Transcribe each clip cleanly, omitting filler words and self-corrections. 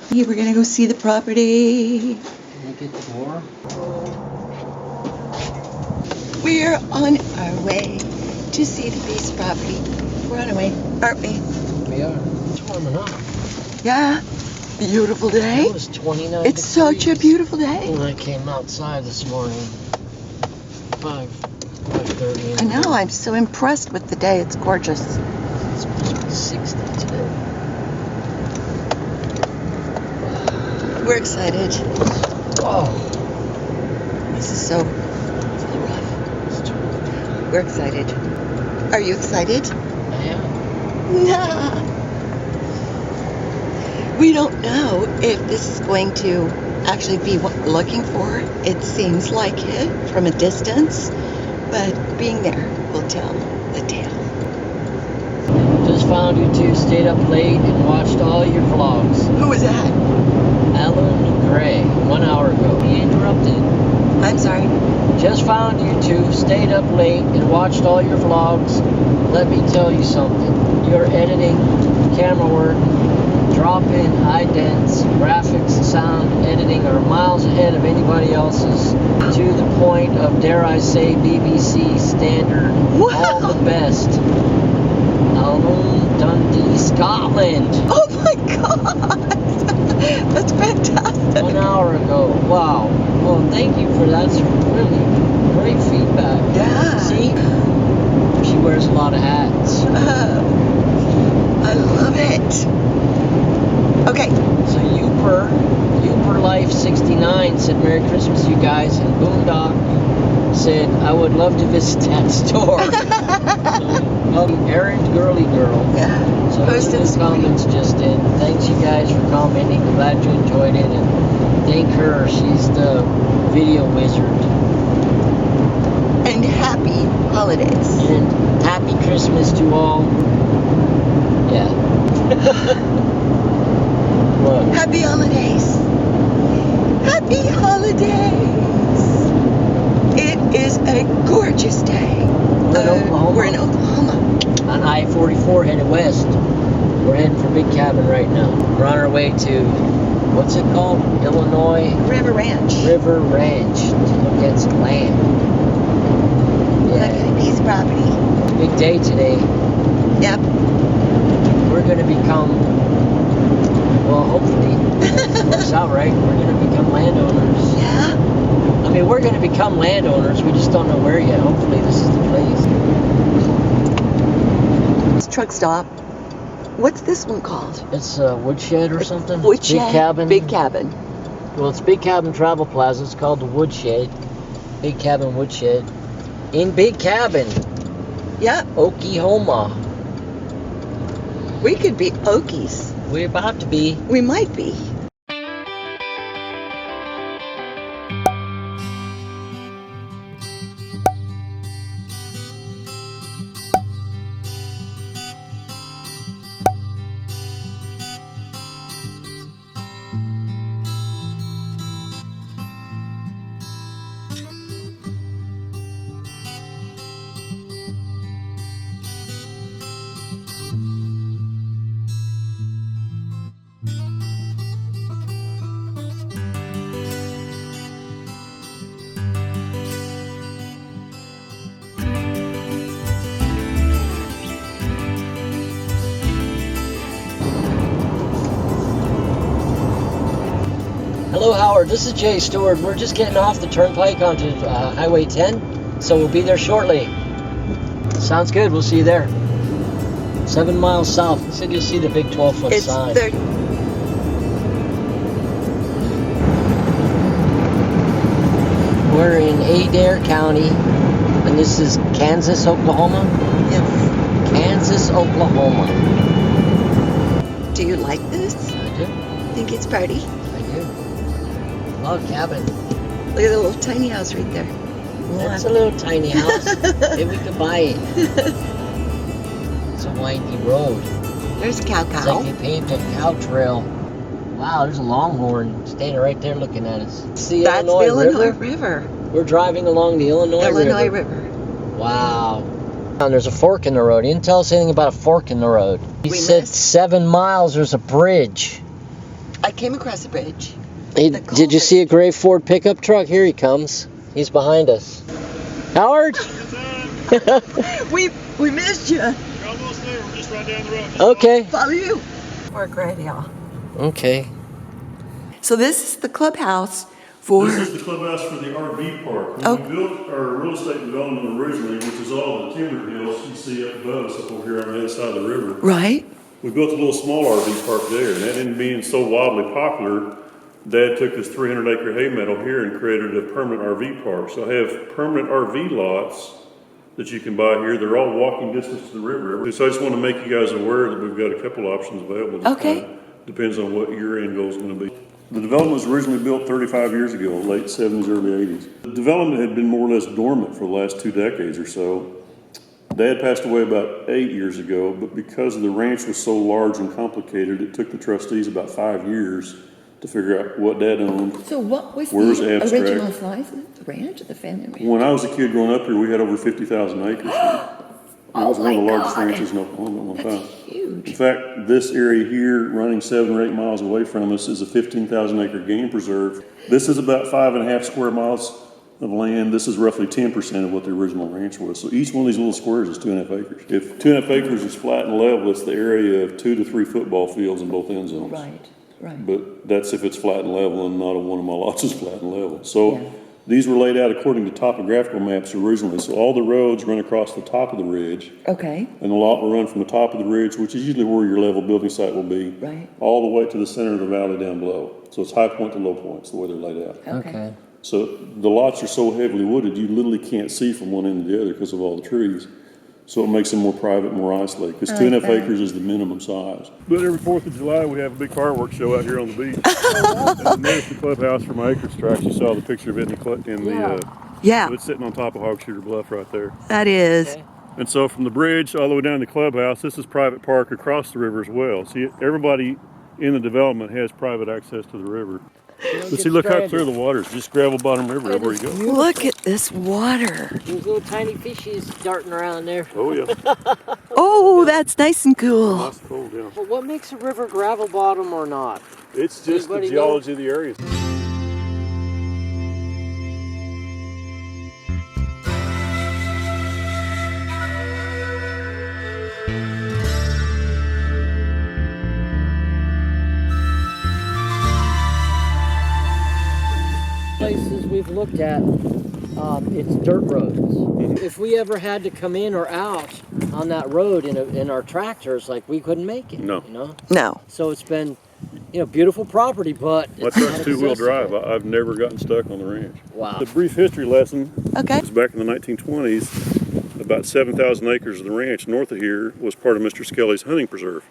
Hey, we're gonna go see the property. Can you get the door? We're on our way to see the base property. We're on our way, aren't we? We are. It's warming up. Yeah. Beautiful day. It was 29 It's such a beautiful day. when I came outside this morning. 5:30. I know, I'm so impressed with the day. It's gorgeous. It's supposed to be 60 today. We're excited. Oh, This is so rough. We're excited. Are you excited? I am. Nah. We don't know if this is going to actually be what we're looking for. It seems like it from a distance, but being there will tell the tale. Just found you two, stayed up late and watched all your vlogs. Who was that? Alan Gray, 1 hour ago. He interrupted. I'm sorry. Just found you two, stayed up late and watched all your vlogs. Let me tell you something. Your editing, camera work, drop-in, idents, graphics, sound editing are miles ahead of anybody else's, to the point of, dare I say, BBC standard. Wow. All the best. Alone, Dundee, Scotland. Oh my God! That's fantastic. 1 hour ago. Wow. Well, thank you for that. That's really great feedback. Yeah. See? She wears a lot of hats. I love it. Okay. So Uper Life 69 said Merry Christmas, you guys, and Boondock said I would love to visit that store. Errant Girly Girl. Yeah. So Posted those comments just in. Thanks you guys for commenting. Glad you enjoyed it, and thank her. She's the video wizard. And happy holidays. And happy Christmas to all. Yeah. What? Happy holidays. Happy holidays. It is a gorgeous day. We're in Oklahoma. We're in Oklahoma. On I-44 headed west. We're heading for Big Cabin right now. We're on our way to, what's it called? Illinois River Ranch. River Ranch to look at some land. Look at a piece of property. Big day today. Yep. We're going to become, well, hopefully, if it works out right, we're going to become landowners. Yeah. I mean, we're going to become landowners. We just don't know where yet. Hopefully, this is the place. It's truck stop. What's this one called? It's a woodshed or something? Woodshed. Big Cabin. Big Cabin. Well, it's Big Cabin Travel Plaza. It's called the Woodshed. Big Cabin Woodshed. In Big Cabin. Yep. Oklahoma. We could be Okies. We're about to be. We might be. Hello, Howard. This is Jay Stewart. We're just getting off the turnpike onto Highway 10, so we'll be there shortly. Sounds good. We'll see you there. 7 miles south. You said you'll see the big 12-foot It's sign. We're in Adair County, and this is Kansas, Oklahoma. Yes. Kansas, Oklahoma. Do you like this? I do. Think it's pretty? I do. Log cabin. Look at the little tiny house right there. That's a little tiny house. Maybe we could buy it. It's a windy road. There's a cow. It's like they paved a cow trail. Wow, there's a longhorn standing right there looking at us. See That's Illinois the Illinois River? River. We're driving along the Illinois River. Wow. And there's a fork in the road. He didn't tell us anything about a fork in the road. He said 7 miles, there's a bridge. I I came across a bridge. Hey, The did you see a gray Ford pickup truck? Here he comes. He's behind us. Howard? We missed you. You're almost there. We're just right down the road. Just Okay. Follow you. Work right, y'all. Okay. So this is the clubhouse for. This is the clubhouse for the RV park. When Oh. we built our real estate development originally, which is all the timber hills you see up above us, up over here on the other side of the river, Right. we built a little small RV park there. And that ended up being so wildly popular, Dad took this 300-acre hay meadow here and created a permanent RV park. So I have permanent RV lots that you can buy here. They're all walking distance to the river. So I just want to make you guys aware that we've got a couple options available. Just Okay. kinda depends on what your end goal is going to be. The development was originally built 35 years ago, late 70s, early 80s. The development had been more or less dormant for the last 2 decades or so. Dad passed away about 8 years ago, but because the ranch was so large and complicated, it took the trustees about 5 years to figure out what Dad owned. So what was Where's the abstract? original size of the ranch, the family ranch? When I was a kid growing up here, we had over 50,000 acres here. It was one of the largest ranches in Oklahoma at one time. That's huge. In fact, this area here, running 7 or 8 miles away from us, is a 15,000 acre game preserve. This is about 5.5 square miles of land. This is roughly 10% of what the original ranch was. So each one of these little squares is 2.5 acres. If 2.5 acres is flat and level, it's the area of 2 to 3 football fields in both end zones. Right, right. But that's if it's flat and level, and not one of my lots is flat and level. So Yeah. these were laid out according to topographical maps originally. So all the roads run across the top of the ridge, Okay, and the lot will run from the top of the ridge, which is usually where your level building site will be, right, all the way to the center of the valley down below. So it's high point to low point, is the way they're laid out. okay. So the lots are so heavily wooded, you literally can't see from one end to the other because of all the trees. So it makes them more private, more isolated, because 2.5 acres is the minimum size. But every 4th of July, we have a big fireworks show out here on the beach. And there's the clubhouse for my acreage tracts. You saw the picture of it Yeah, it's sitting on top of Hog Shooter Bluff right there. that is. Okay. And so from the bridge all the way down to the clubhouse, this is private park across the river as well. See, everybody in the development has private access to the river. But see, look how clear the water is. Just gravel bottom river everywhere you go. Look at this water. There's little tiny fishies darting around there. Oh yeah, Oh, that's nice and cool. nice cold, yeah. But what makes a river gravel bottom or not? It's just the Anybody geology of the area. Places we've looked at, it's dirt roads. If we ever had to come in or out on that road in our tractors, like we couldn't make it. No. You know. No. So it's been, beautiful property, but My it's not truck's two-wheel drive. accessible. I've never gotten stuck on the ranch. Wow. The brief history lesson Okay. was back in the 1920s. About 7,000 acres of the ranch north of here was part of Mr. Skelly's hunting preserve.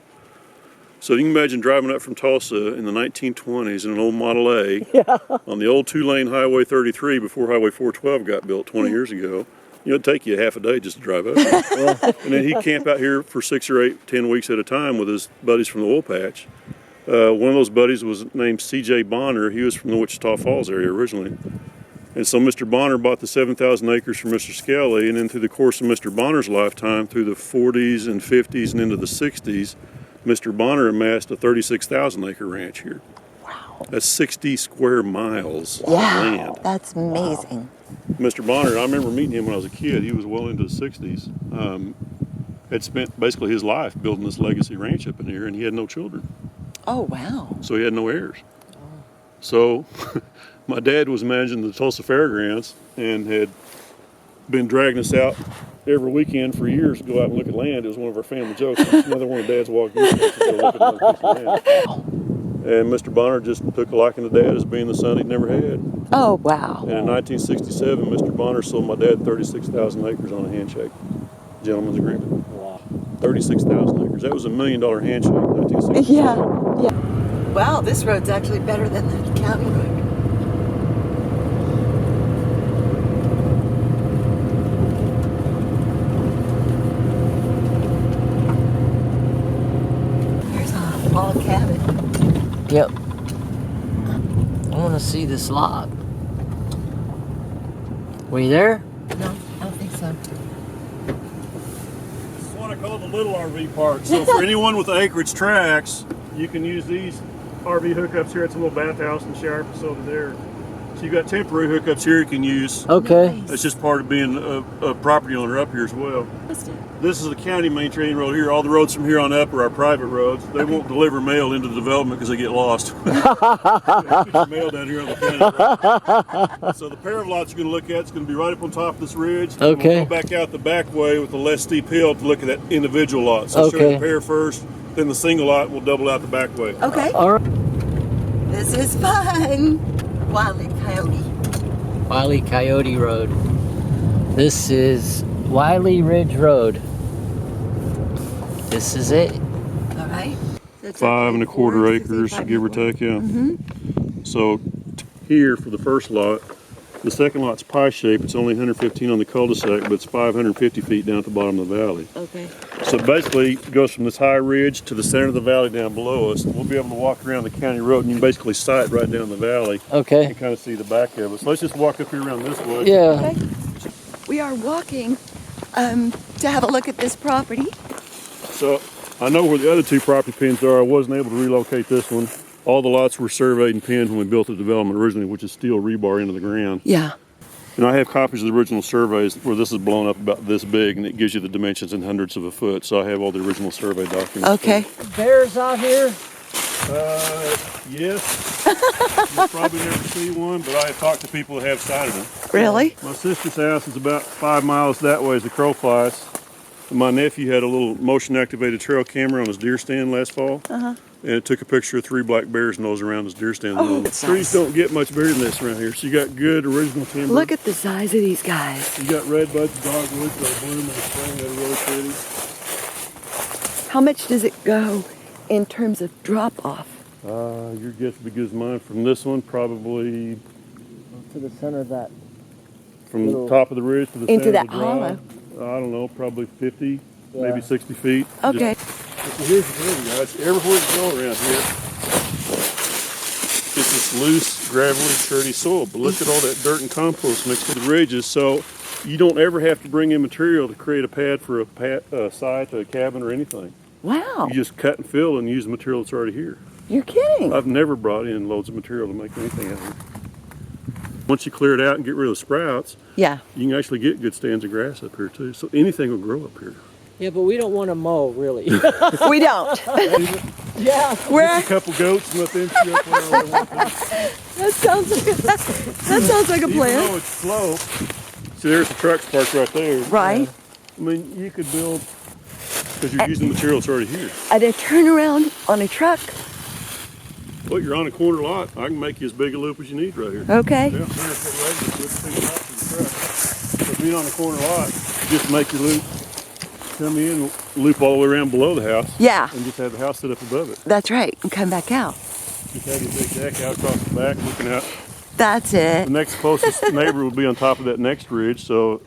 So you can imagine driving up from Tulsa in the 1920s in an old Model A on the old 2-lane Highway 33 before Highway 412 got built 20 years ago. It'd take you half a day just to drive up. And then he'd camp out here for 6 or 8, 10 weeks at a time with his buddies from the oil patch. One of those buddies was named C.J. Bonner. He was from the Wichita Falls area originally. And so Mr. Bonner bought the 7,000 acres from Mr. Skelly, and then through the course of Mr. Bonner's lifetime, through the 40s and 50s and into the 60s, Mr. Bonner amassed a 36,000 acre ranch here. Wow. That's 60 square miles of Yeah, land. that's amazing. Mr. Bonner, I remember meeting him when I was a kid. He was well into the 60s. Had spent basically his life building this legacy ranch up in here, and he had no children. Oh, wow. So he had no heirs. So my dad was managing the Tulsa Fairgrounds and had been dragging us out every weekend for years to go out and look at land. It was one of our family jokes. It's another one of Dad's walking to go look at another piece of land. And Mr. Bonner just took a liking to Dad as being the son he'd never had. Oh, wow. And in 1967, Mr. Bonner sold my dad 36,000 acres on a handshake. Gentleman's agreement. Wow. 36,000 acres. That was $1 million handshake in 1967. Yeah, yeah. Wow, this road's actually better than the county road. There's a log cabin. Yep. I want to see this log. Were you there? No, I don't think so. This is what I call the little RV park. So for anyone with acreage tracts, you can use these RV hookups here. It's a little bathhouse and shower facility there. So you got temporary hookups here you can use. Okay. That's just part of being a property owner up here as well. This is the county maintained road here. All the roads from here on up are our private roads. They won't deliver mail into the development because they get lost. Mail down here on the county road. So the pair of lots you're going to look at is going to be right up on top of this ridge. Okay. We'll go back out the back way with a less steep hill to look at that individual lot. So I'll show you the pair first, then the single lot. We'll double out the back way. Okay. All right. This is fun. Wily Coyote. Wily Coyote Road. This is Wiley Ridge Road. This is it. All right. So 5 1/4 acres, give or take, yeah. So here for the first lot, the second lot's pie shape. It's only 115 on the cul-de-sac, but it's 550 feet down at the bottom of the valley. Okay. So basically, it goes from this high ridge to the center of the valley down below us. We'll be able to walk around the county road, and you can basically sight right down the valley Okay. and kind of see the back of it. So let's just walk up here around this way. Yeah. Okay. We are walking to have a look at this property. So I know where the other two property pins are. I wasn't able to relocate this one. All the lots were surveyed and pinned when we built the development originally, which is steel rebar into the ground. Yeah. And I have copies of the original surveys where this is blown up about this big, and it gives you the dimensions in hundredths of a foot. So I have all the original survey documents. Okay. Bears out here? Yes. You'll probably never see one, but I have talked to people that have sighted them. Really? My sister's house is about 5 miles that way as the crow flies. And my nephew had a little motion-activated trail camera on his deer stand last fall. And it took a picture of 3 black bears nose around his deer stand. Oh, The that's trees nice. don't get much bigger than this around here. So you got good original timber. Look at the size of these guys. You got redbuds, dogwoods that bloom in the spring that are really pretty. How much does it go in terms of drop off? Your guess would be good as mine. From this one, probably To the center of that. from the top of the ridge to the Into center that of the drive. hollow. I don't know, probably 50, Yeah. maybe 60 feet. Okay. So here's the thing, guys. Everywhere you go around here, it's this loose, gravelly, shirty soil. But look at all that dirt and compost mixed with the ridges. So you don't ever have to bring in material to create a pad for a site, a cabin, or anything. Wow. You just cut and fill and use the material that's already here. You're kidding. I've never brought in loads of material to make anything out of it. Once you clear it out and get rid of the sprouts, Yeah. you can actually get good stands of grass up here too. So anything will grow up here. Yeah, but we don't want to mow, really. We don't. Yeah. We're, A couple goats and let them chew up whatever they want to. that sounds like a Even plan. though it's slow, see there's the trucks parked right there. Right. I mean, you could build, because you're using the material that's already here. And a turnaround on a truck. Well, you're on a corner lot. I can make you as big a loop as you need right here. Okay. Yeah, 100-foot radius with the big lots in the truck. So being on a corner lot, you just make your loop, come in, loop all the way around below the house. Yeah. And just have the house sit up above it. That's right. And come back out. Just have your big deck out across the back looking out. That's it. The next closest neighbor will be on top of that next ridge, so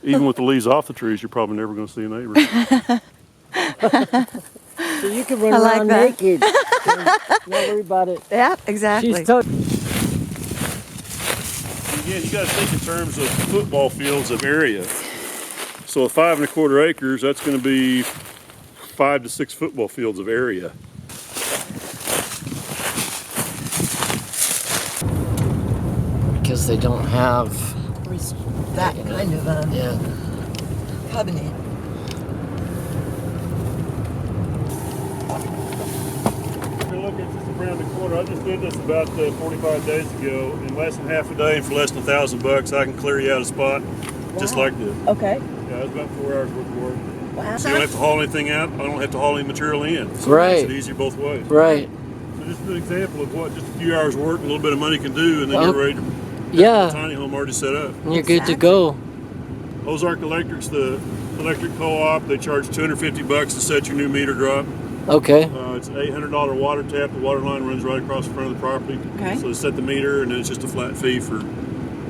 even with the leaves off the trees, you're probably never going to see a neighbor. So you can run I like around that. naked. Don't worry about it. Yeah, exactly. She's told. Again, you got to think in terms of football fields of area. So 5 1/4 acres, that's going to be 5 to 6 football fields of area. Because they don't have. that kind of Yeah. covenant. If you look at this around the corner, I just did this about 45 days ago. In less than half a day and for less than $1,000, I can clear you out a spot just like this. Okay. Yeah, it's about 4 hours worth of work. Wow. So you don't have to haul anything out. I don't have to haul any material in. So Right. it makes it easier both ways. Right. So just an example of what just a few hours work and a little bit of money can do, and then Oh. you're ready to Yeah. tiny home already set up. And you're good to go. Ozark Electric's the electric co-op. They charge $250 to set your new meter drop. Okay. It's an $800 water tap. The water line runs right across the front of the property. Okay. So they set the meter, and then it's just a flat fee for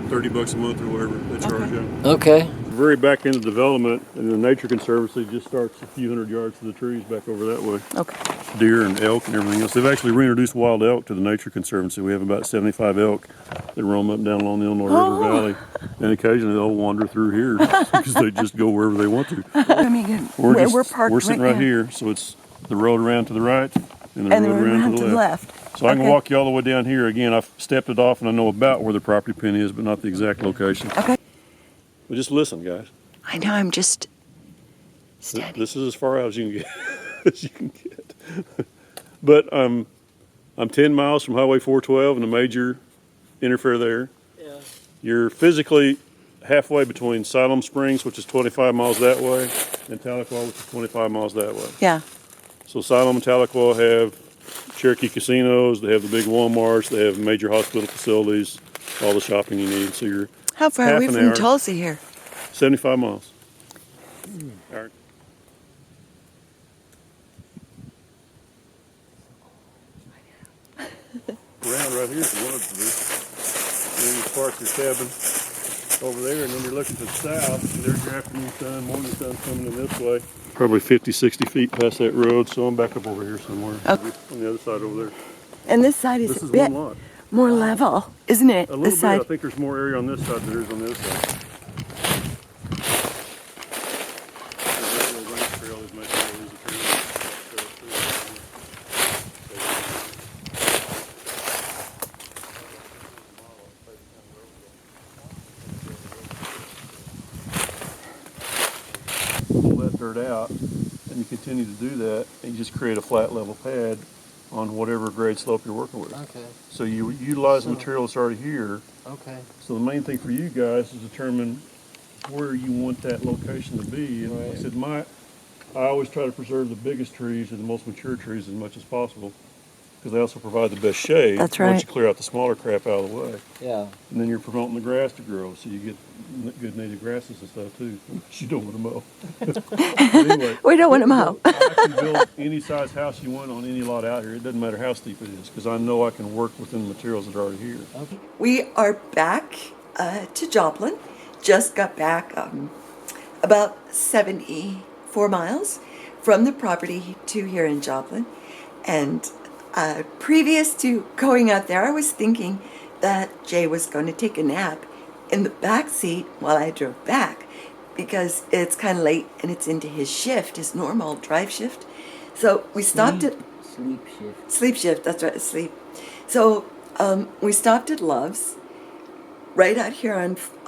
$30 a month or whatever they charge you. Okay. Very back end of development, and the Nature Conservancy just starts a few hundred yards to the trees back over that way. Okay. Deer and elk and everything else. They've actually reintroduced wild elk to the Nature Conservancy. We have about 75 elk that roam up and down along the Illinois River Valley, and occasionally they'll wander through here because they just go wherever they want to. I mean, We're we're parked we're sitting right now. here, so it's the road around to the right and the And then road we're around to the left. So I can Okay. walk you all the way down here. Again, I've stepped it off and I know about where the property pin is, but not the exact location. Okay. But just listen, guys. I know, I'm just steady. This is as far out as you can get. As you can get. But I'm 10 miles from Highway 412 and a major interfere there. Yeah. You're physically halfway between Siloam Springs, which is 25 miles that way, and Tahlequah, which is 25 miles that way. Yeah. So Siloam and Tahlequah have Cherokee casinos, they have the big Walmarts, they have major hospital facilities, all the shopping you need. So you're How far half are we an from hour. Tulsa here? 75 miles. All right. Around right here if you wanted to do. And then you park your cabin over there, and then you're looking to the south, and there's your afternoon sun, morning sun coming in this way. Probably 50, 60 feet past that road, so I'm back up over here somewhere. Okay. On the other side over there. And this side is This a is bit one lot. more level, isn't it? A little This bit. side. I think there's more area on this side than there is on the other side. There's a little ranch trail that's making all these pull that dirt out, and you continue to do that, and you just create a flat level pad on whatever grade slope you're working with. Okay. So you utilize the material that's already here. Okay. So the main thing for you guys is determine where you want that location to be. And Right. I said, I always try to preserve the biggest trees and the most mature trees as much as possible, because they also provide the best shade. That's Once right. you clear out the smaller crap out of the way. Yeah. And then you're promoting the grass to grow, so you get good native grasses and stuff too. You don't want to mow. But anyway, We don't want to mow. I can build any size house you want on any lot out here. It doesn't matter how steep it is, because I know I can work within the materials that are already here. Okay. We are back to Joplin. Just got back about 74 miles from the property to here in Joplin. And previous to going out there, I was thinking that Jay was going to take a nap in the back seat while I drove back, because it's kind of late and it's into his shift, his normal drive shift. So we stopped at sleep shift. That's right, sleep. So we stopped at Love's right out here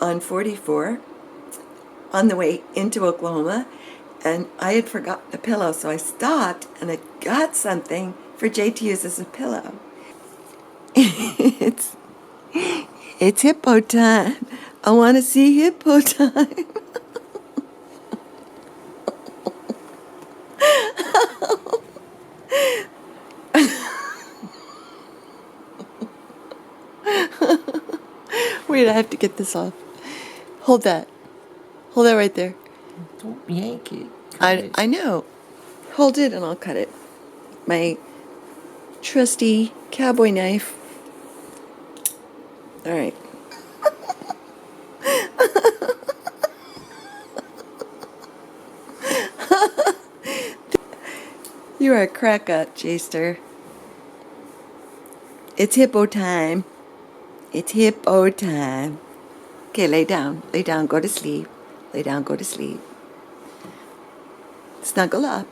on 44 on the way into Oklahoma, and I had forgotten a pillow, so I stopped and I got something for Jay to use as a pillow. It's hippo time. I want to see hippo time. Wait, I have to get this off. Hold that. Hold that right there. Don't yank it. I know. Hold it and I'll cut it. My trusty cowboy knife. All right. You are a crack up, Jaster. It's hippo time. It's hippo time. Okay, lay down. Lay down, go to sleep. Lay down, go to sleep. Snuggle up.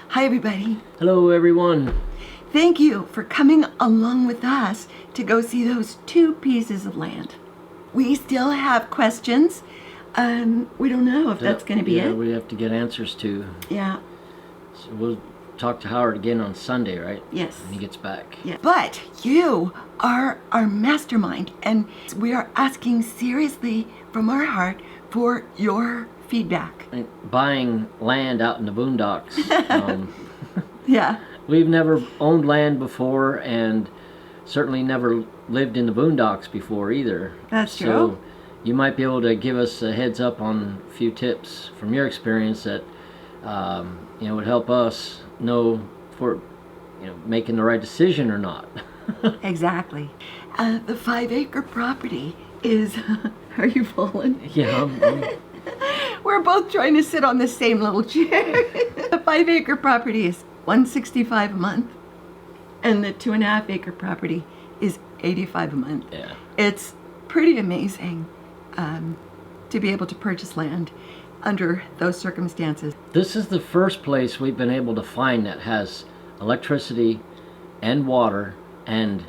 Hi, everybody. Hello, everyone. Thank you for coming along with us to go see those 2 pieces of land. We still have questions. We don't know if that's going to be it. We have to get answers to. Yeah. So we'll talk to Howard again on Sunday, right? Yes. When he gets back. Yeah. But you are our mastermind, and we are asking seriously from our heart for your feedback. And buying land out in the boondocks. Yeah. We've never owned land before, and certainly never lived in the boondocks before either. That's true. So you might be able to give us a heads up on a few tips from your experience that would help us know if we're making the right decision or not. Exactly. The 5-acre property is. Are you falling? Yeah. We're both trying to sit on the same little chair. The 5-acre property is $165 a month, and the 2.5-acre property is $85 a month. Yeah. It's pretty amazing to be able to purchase land under those circumstances. This is the first place we've been able to find that has electricity and water and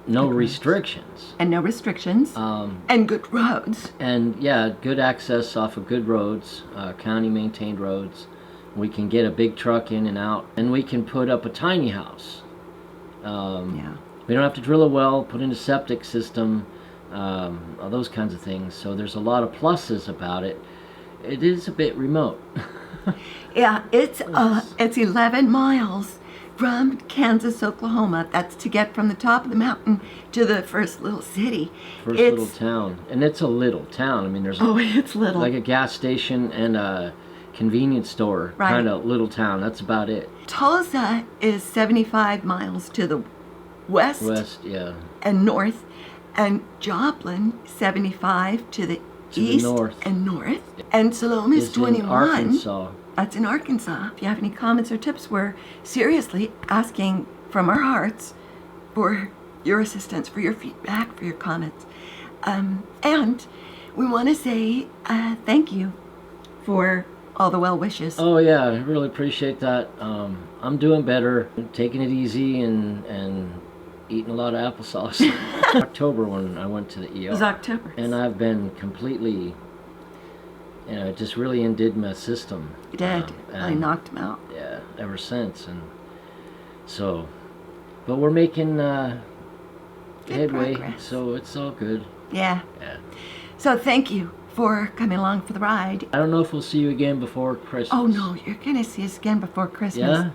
no restrictions. And no restrictions. And good roads. And yeah, good access off of good roads, county maintained roads. We can get a big truck in and out, and we can put up a tiny house. Yeah. We don't have to drill a well, put in a septic system, all those kinds of things. So there's a lot of pluses about it. It is a bit remote. Yeah, it's 11 miles from Kansas, Oklahoma. That's to get from the top of the mountain to the first little city. First little town. And it's a little town. I mean, there's it's little. like a gas station and a convenience store. Right. Kind of little town. That's about it. Tulsa is 75 miles to the west, Yeah. and north, and Joplin 75 to the east north. and north, and Salome is It's in 21. Arkansas. That's in Arkansas. If you have any comments or tips, we're seriously asking from our hearts for your assistance, for your feedback, for your comments. And we want to say thank you for all the well wishes. Oh yeah, I really appreciate that. I'm doing better, taking it easy and eating a lot of applesauce. October when I went to the ER. It was October. And I've been completely, it just really undid my system. You did. I and, knocked him out. Yeah, ever since. And so, but we're making headway, progress. so it's all good. Yeah. Yeah. So thank you for coming along for the ride. I don't know if we'll see you again before Christmas. Oh no, you're gonna see us again before Christmas. Yeah?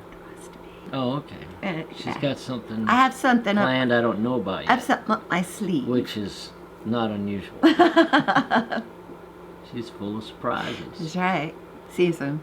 Oh, okay. She's got something I have something up. planned I don't know about I yet. have something up my sleeve. Which is not unusual. She's full of surprises. That's right. See you soon.